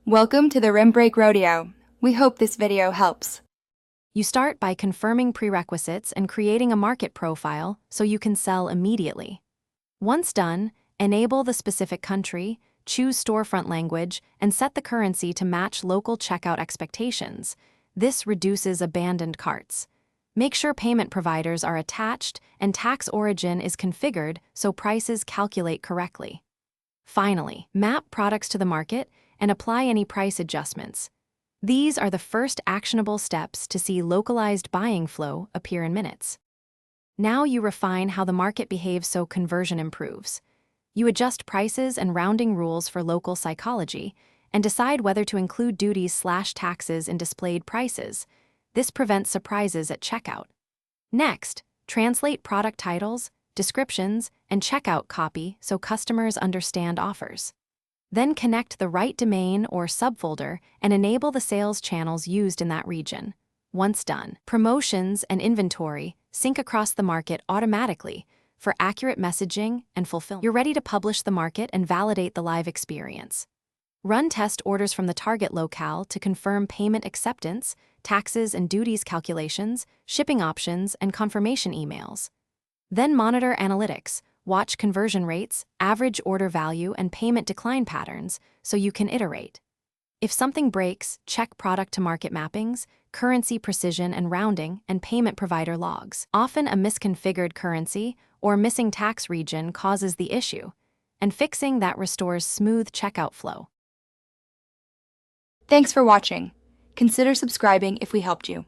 Welcome to the Rim Break Rodeo. We hope this video helps. You start by confirming prerequisites and creating a market profile so you can sell immediately. Once done, enable the specific country, choose storefront language, and set the currency to match local checkout expectations. This reduces abandoned carts. Make sure payment providers are attached and tax origin is configured so prices calculate correctly. Finally, map products to the market and apply any price adjustments. These are the first actionable steps to see localized buying flow appear in minutes. Now you refine how the market behaves so conversion improves. You adjust prices and rounding rules for local psychology and decide whether to include duties/taxes in displayed prices. This prevents surprises at checkout. Next, translate product titles, descriptions, and checkout copy so customers understand offers. Then connect the right domain or subfolder and enable the sales channels used in that region. Once done, promotions and inventory sync across the market automatically for accurate messaging and fulfillment. You're ready to publish the market and validate the live experience. Run test orders from the target locale to confirm payment acceptance, taxes and duties calculations, shipping options, and confirmation emails. Then monitor analytics. Watch conversion rates, average order value, and payment decline patterns so you can iterate. If something breaks, check product-to-market mappings, currency precision and rounding, and payment provider logs. Often a misconfigured currency or missing tax region causes the issue, and fixing that restores smooth checkout flow. Thanks for watching. Consider subscribing if we helped you.